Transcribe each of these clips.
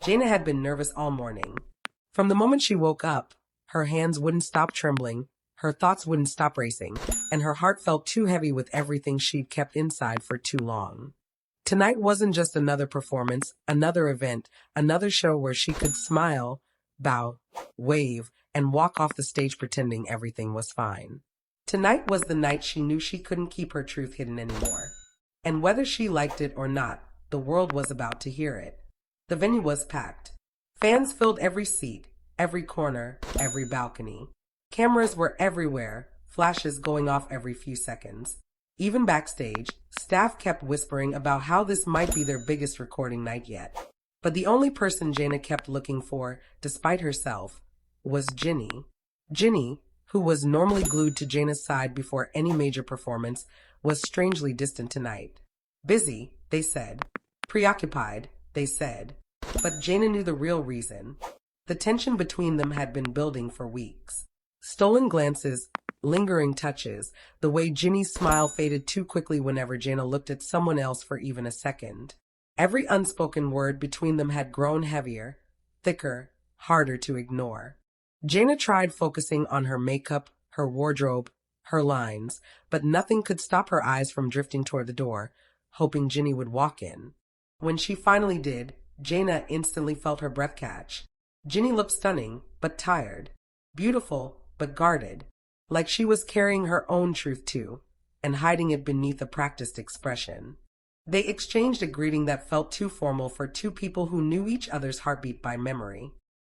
Jayna had been nervous all morning. From the moment she woke up, her hands wouldn't stop trembling, her thoughts wouldn't stop racing, and her heart felt too heavy with everything she'd kept inside for too long. Tonight wasn't just another performance, another event, another show where she could smile, bow, wave, and walk off the stage pretending everything was fine. Tonight was the night she knew she couldn't keep her truth hidden anymore. And whether she liked it or not, the world was about to hear it. The venue was packed. Fans filled every seat, every corner, every balcony. Cameras were everywhere, flashes going off every few seconds. Even backstage, staff kept whispering about how this might be their biggest recording night yet. But the only person Jayna kept looking for, despite herself, was Ginny. Ginny, who was normally glued to Jayna's side before any major performance, was strangely distant tonight. Busy, they said. Preoccupied, they said. But Jayna knew the real reason. The tension between them had been building for weeks. Stolen glances, lingering touches, the way Ginny's smile faded too quickly whenever Jayna looked at someone else for even a second. Every unspoken word between them had grown heavier, thicker, harder to ignore. Jayna tried focusing on her makeup, her wardrobe, her lines, but nothing could stop her eyes from drifting toward the door, hoping Ginny would walk in. When she finally did, Jayna instantly felt her breath catch. Ginny looked stunning, but tired. Beautiful, but guarded. Like she was carrying her own truth too, and hiding it beneath a practiced expression. They exchanged a greeting that felt too formal for two people who knew each other's heartbeat by memory.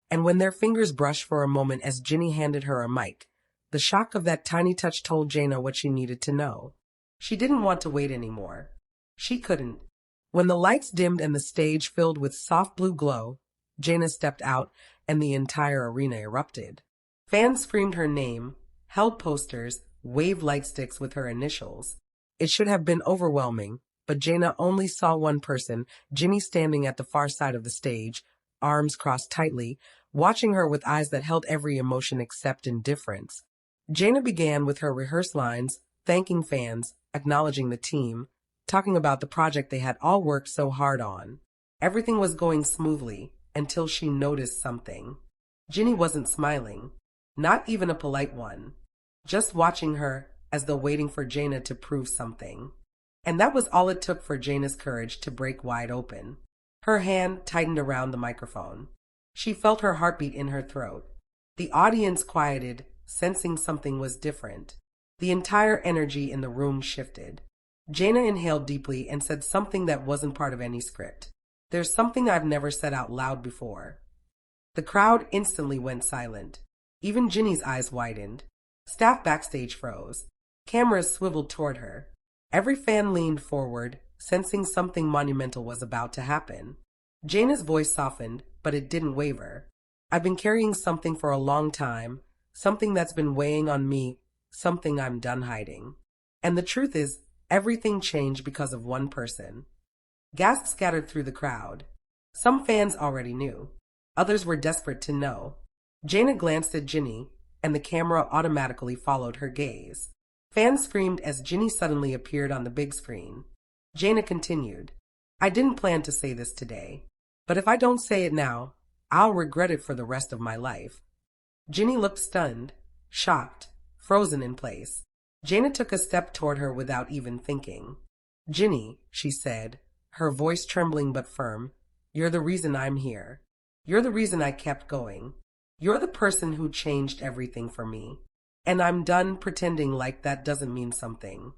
And when their fingers brushed for a moment as Ginny handed her a mic, the shock of that tiny touch told Jayna what she needed to know. She didn't want to wait anymore. She couldn't. When the lights dimmed and the stage filled with soft blue glow, Jayna stepped out and the entire arena erupted. Fans screamed her name, held posters, waved light sticks with her initials. It should have been overwhelming, but Jayna only saw one person, Ginny, standing at the far side of the stage, arms crossed tightly, watching her with eyes that held every emotion except indifference. Jayna began with her rehearsed lines, thanking fans, acknowledging the team, talking about the project they had all worked so hard on. Everything was going smoothly until she noticed something. Ginny wasn't smiling, not even a polite one, just watching her as though waiting for Jayna to prove something. And that was all it took for Jayna's courage to break wide open. Her hand tightened around the microphone. She felt her heartbeat in her throat. The audience quieted, sensing something was different. The entire energy in the room shifted. Jayna inhaled deeply and said something that wasn't part of any script. "There's something I've never said out loud before." The crowd instantly went silent. Even Ginny's eyes widened. Staff backstage froze. Cameras swiveled toward her. Every fan leaned forward, sensing something monumental was about to happen. Jayna's voice softened, but it didn't waver. "I've been carrying something for a long time, something that's been weighing on me, something I'm done hiding. And the truth is, everything changed because of one person." Gasps scattered through the crowd. Some fans already knew. Others were desperate to know. Jayna glanced at Ginny, and the camera automatically followed her gaze. Fans screamed as Ginny suddenly appeared on the big screen. Jayna continued, "I didn't plan to say this today, but if I don't say it now, I'll regret it for the rest of my life." Ginny looked stunned, shocked, frozen in place. Jayna took a step toward her without even thinking. "Ginny," she said, her voice trembling but firm, "you're the reason I'm here. You're the reason I kept going. You're the person who changed everything for me. And I'm done pretending like that doesn't mean something."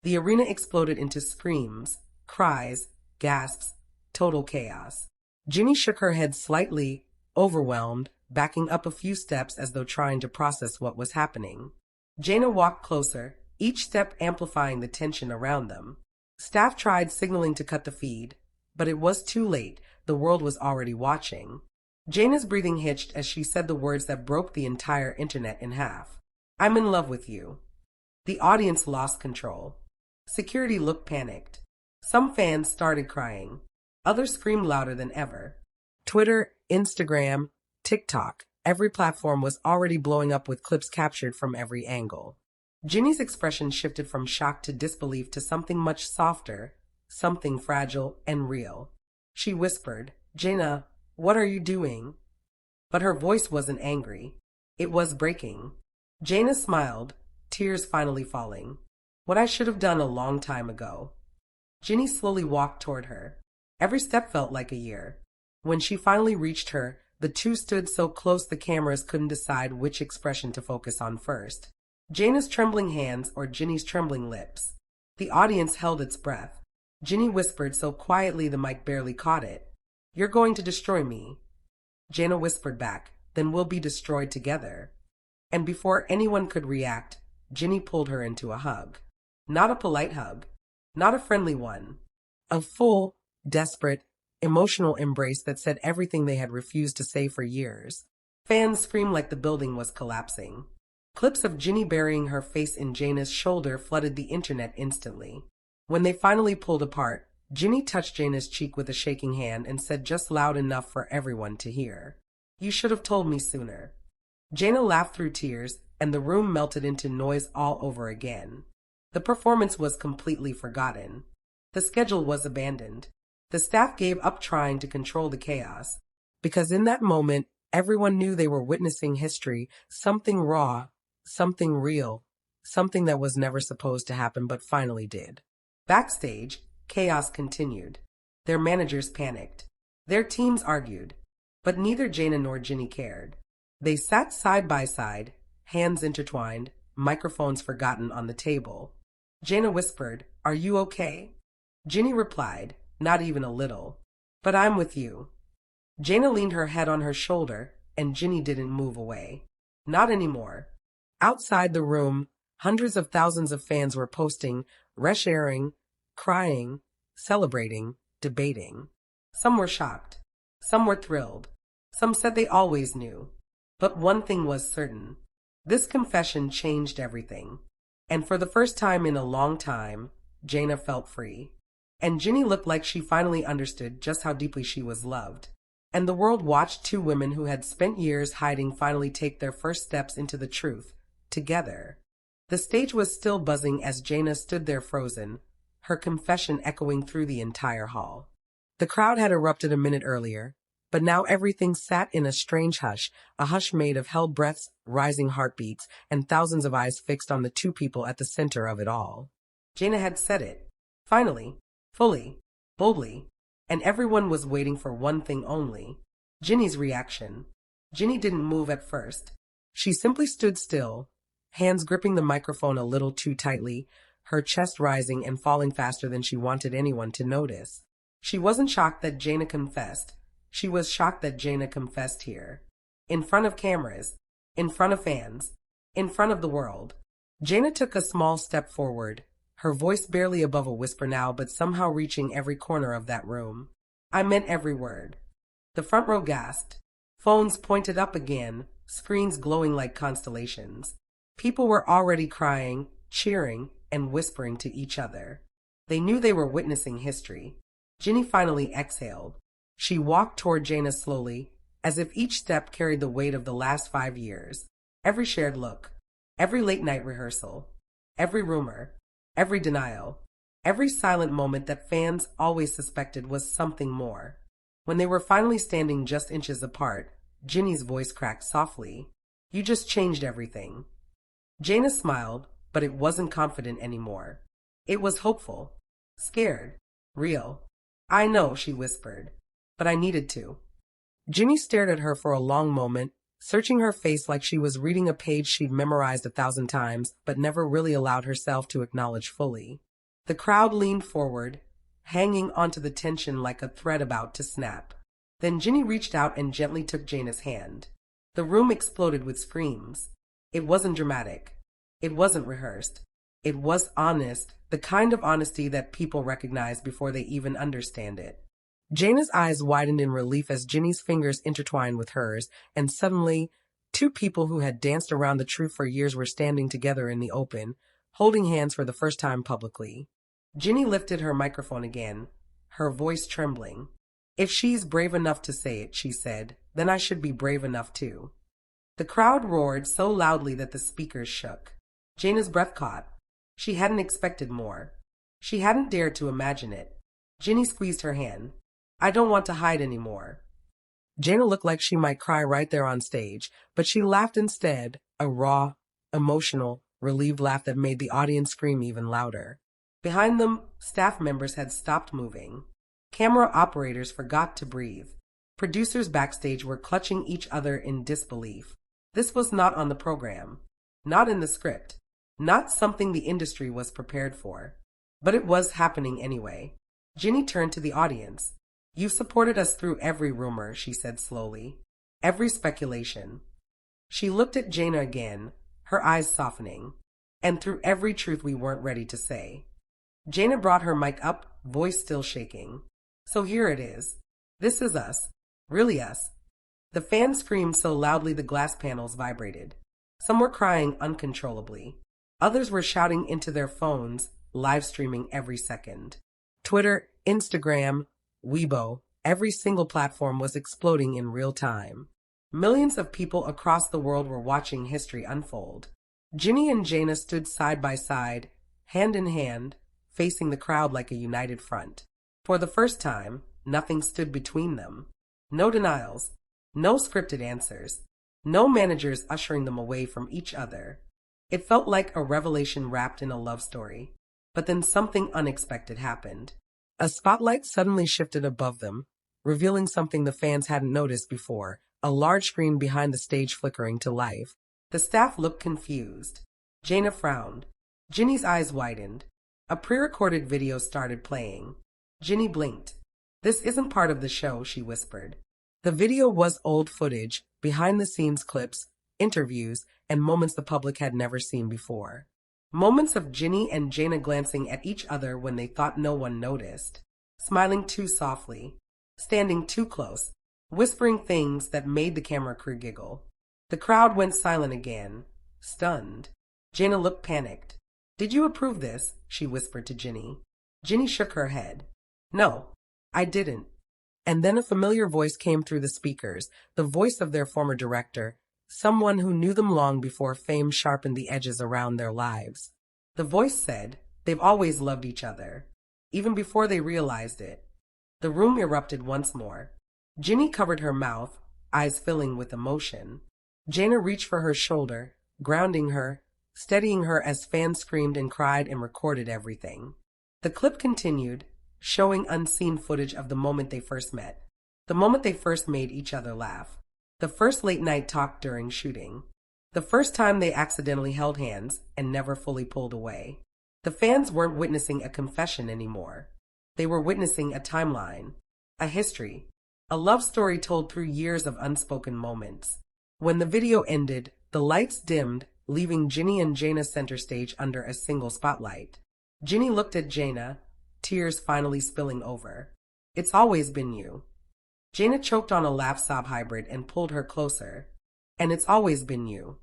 The arena exploded into screams, cries, gasps, total chaos. Ginny shook her head slightly, overwhelmed, backing up a few steps as though trying to process what was happening. Jayna walked closer, each step amplifying the tension around them. Staff tried signaling to cut the feed, but it was too late. The world was already watching. Jayna's breathing hitched as she said the words that broke the entire internet in half. "I'm in love with you." The audience lost control. Security looked panicked. Some fans started crying. Others screamed louder than ever. Twitter, Instagram, TikTok, every platform was already blowing up with clips captured from every angle. Ginny's expression shifted from shock to disbelief to something much softer, something fragile and real. She whispered, "Jayna, What are you doing? But her voice wasn't angry. It was breaking. Jayna smiled, tears finally falling. What I should have done a long time ago. Ginny slowly walked toward her. Every step felt like a year. When she finally reached her, the two stood so close the cameras couldn't decide which expression to focus on first. Jayna's trembling hands or Ginny's trembling lips. The audience held its breath. Ginny whispered so quietly the mic barely caught it. You're going to destroy me. Jayna whispered back, then we'll be destroyed together. And before anyone could react, Ginny pulled her into a hug. Not a polite hug. Not a friendly one. A full, desperate, emotional embrace that said everything they had refused to say for years. Fans screamed like the building was collapsing. Clips of Ginny burying her face in Jayna's shoulder flooded the internet instantly. When they finally pulled apart, Ginny touched Jayna's cheek with a shaking hand and said just loud enough for everyone to hear. You should have told me sooner. Jayna laughed through tears, and the room melted into noise all over again. The performance was completely forgotten. The schedule was abandoned. The staff gave up trying to control the chaos. Because in that moment, everyone knew they were witnessing history, something raw, something real, something that was never supposed to happen but finally did. Backstage, chaos continued. Their managers panicked. Their teams argued. But neither Jayna nor Ginny cared. They sat side by side, hands intertwined, microphones forgotten on the table. Jayna whispered, Are you okay? Ginny replied, Not even a little. But I'm with you. Jayna leaned her head on her shoulder, and Ginny didn't move away. Not anymore. Outside the room, hundreds of thousands of fans were posting, resharing, crying, celebrating, debating. Some were shocked. Some were thrilled. Some said they always knew. But one thing was certain. This confession changed everything. And for the first time in a long time, Jayna felt free. And Ginny looked like she finally understood just how deeply she was loved. And the world watched two women who had spent years hiding finally take their first steps into the truth, together. The stage was still buzzing as Jayna stood there frozen, her confession echoing through the entire hall. The crowd had erupted a minute earlier, but now everything sat in a strange hush, a hush made of held breaths, rising heartbeats, and thousands of eyes fixed on the two people at the center of it all. Jayna had said it. Finally. Fully. Boldly. And everyone was waiting for one thing only. Ginny's reaction. Ginny didn't move at first. She simply stood still, hands gripping the microphone a little too tightly, her chest rising and falling faster than she wanted anyone to notice. She wasn't shocked that Jayna confessed. She was shocked that Jayna confessed here. In front of cameras. In front of fans. In front of the world. Jayna took a small step forward, her voice barely above a whisper now but somehow reaching every corner of that room. I meant every word. The front row gasped. Phones pointed up again, screens glowing like constellations. People were already crying, cheering, and whispering to each other. They knew they were witnessing history. Ginny finally exhaled. She walked toward Jayna slowly, as if each step carried the weight of the last 5 years. Every shared look, every late-night rehearsal, every rumor, every denial, every silent moment that fans always suspected was something more. When they were finally standing just inches apart, Ginny's voice cracked softly. You just changed everything. Jayna smiled, but it wasn't confident anymore. It was hopeful, scared, real. I know, she whispered, but I needed to. Ginny stared at her for a long moment, searching her face like she was reading a page she'd memorized 1,000 times, but never really allowed herself to acknowledge fully. The crowd leaned forward, hanging onto the tension like a thread about to snap. Then Ginny reached out and gently took Jayna's hand. The room exploded with screams. It wasn't dramatic. It wasn't rehearsed. It was honest, the kind of honesty that people recognize before they even understand it. Jayna's eyes widened in relief as Ginny's fingers intertwined with hers, and suddenly, two people who had danced around the truth for years were standing together in the open, holding hands for the first time publicly. Ginny lifted her microphone again, her voice trembling. If she's brave enough to say it, she said, then I should be brave enough too. The crowd roared so loudly that the speakers shook. Jayna's breath caught. She hadn't expected more. She hadn't dared to imagine it. Ginny squeezed her hand. I don't want to hide anymore. Jayna looked like she might cry right there on stage, but she laughed instead, a raw, emotional, relieved laugh that made the audience scream even louder. Behind them, staff members had stopped moving. Camera operators forgot to breathe. Producers backstage were clutching each other in disbelief. This was not on the program, not in the script, not something the industry was prepared for. But it was happening anyway. Ginny turned to the audience. "You've supported us through every rumor," she said slowly. "Every speculation." She looked at Jayna again, her eyes softening. "And through every truth we weren't ready to say." Jayna brought her mic up, voice still shaking. "So here it is. This is us. Really us." The fans screamed so loudly the glass panels vibrated. Some were crying uncontrollably. Others were shouting into their phones, live streaming every second. Twitter, Instagram, Weibo, every single platform was exploding in real time. Millions of people across the world were watching history unfold. Ginny and Jayna stood side by side, hand in hand, facing the crowd like a united front. For the first time, nothing stood between them. No denials, no scripted answers, no managers ushering them away from each other. It felt like a revelation wrapped in a love story. But then something unexpected happened. A spotlight suddenly shifted above them, revealing something the fans hadn't noticed before, a large screen behind the stage flickering to life. The staff looked confused. Jayna frowned. Ginny's eyes widened. A pre-recorded video started playing. Ginny blinked. "This isn't part of the show," she whispered. The video was old footage, behind-the-scenes clips, interviews, and moments the public had never seen before. Moments of Ginny and Jayna glancing at each other when they thought no one noticed, smiling too softly, standing too close, whispering things that made the camera crew giggle. The crowd went silent again, stunned. Jayna looked panicked. "Did you approve this?" she whispered to Ginny. Ginny shook her head. "No, I didn't." And then a familiar voice came through the speakers, the voice of their former director, someone who knew them long before fame sharpened the edges around their lives. The voice said, "They've always loved each other," even before they realized it. The room erupted once more. Ginny covered her mouth, eyes filling with emotion. Jayna reached for her shoulder, grounding her, steadying her as fans screamed and cried and recorded everything. The clip continued, showing unseen footage of the moment they first met, the moment they first made each other laugh, the first late-night talk during shooting, the first time they accidentally held hands and never fully pulled away. The fans weren't witnessing a confession anymore. They were witnessing a timeline, a history, a love story told through years of unspoken moments. When the video ended, the lights dimmed, leaving Ginny and Jayna center stage under a single spotlight. Ginny looked at Jayna, tears finally spilling over. "It's always been you." Jayna choked on a laugh-sob hybrid and pulled her closer. "And it's always been you."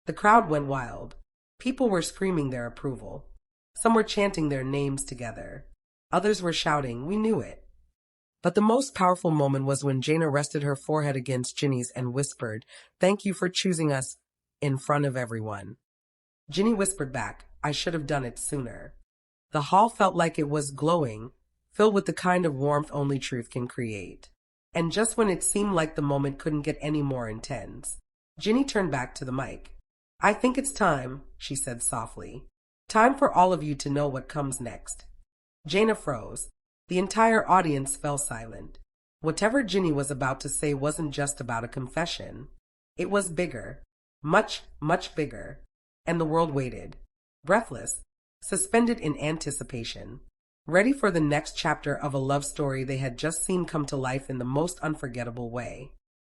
The crowd went wild. People were screaming their approval. Some were chanting their names together. Others were shouting, "We knew it." But the most powerful moment was when Jayna rested her forehead against Ginny's and whispered, "Thank you for choosing us," in front of everyone. Ginny whispered back, "I should have done it sooner." The hall felt like it was glowing, filled with the kind of warmth only truth can create. And just when it seemed like the moment couldn't get any more intense, Ginny turned back to the mic. "I think it's time," she said softly. "Time for all of you to know what comes next." Jayna froze. The entire audience fell silent. Whatever Ginny was about to say wasn't just about a confession. It was bigger. Much, much bigger. And the world waited, breathless, suspended in anticipation, ready for the next chapter of a love story they had just seen come to life in the most unforgettable way.